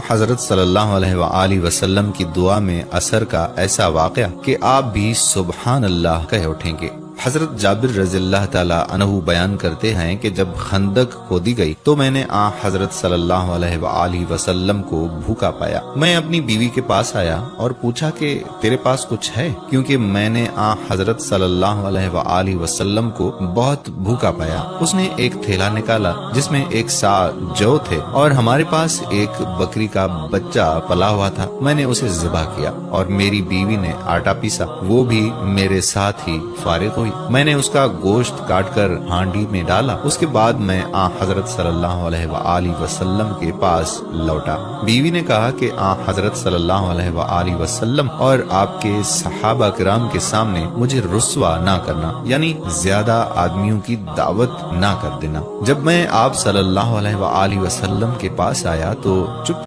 حضرت صلی اللہ علیہ وآلہ وسلم کی دعا میں اثر کا ایسا واقعہ کہ آپ بھی سبحان اللہ کہہ اٹھیں گے۔ حضرت جابر رضی اللہ تعالی عنہ بیان کرتے ہیں کہ جب خندق کھودی گئی تو میں نے حضرت صلی اللہ علیہ وآلہ وسلم کو بھوکا پایا۔ میں اپنی بیوی کے پاس آیا اور پوچھا کہ تیرے پاس کچھ ہے، کیونکہ میں نے حضرت صلی اللہ علیہ وآلہ وسلم کو بہت بھوکا پایا۔ اس نے ایک تھیلا نکالا جس میں 1 سا جو تھے اور ہمارے پاس ایک بکری کا بچہ پلا ہوا تھا۔ میں نے اسے ذبح کیا اور میری بیوی نے آٹا پیسا، وہ بھی میرے ساتھ ہی فارغ ہوئی۔ میں نے اس کا گوشت کاٹ کر ہانڈی میں ڈالا۔ اس کے بعد میں حضرت صلی اللہ علیہ وآلہ وسلم کے پاس لوٹا۔ بیوی نے کہا کہ حضرت صلی اللہ علیہ وآلہ وسلم اور آپ کے صحابہ کرام کے سامنے مجھے رسوا نہ کرنا، یعنی زیادہ آدمیوں کی دعوت نہ کر دینا۔ جب میں آپ صلی اللہ علیہ وآلہ وسلم کے پاس آیا تو چپ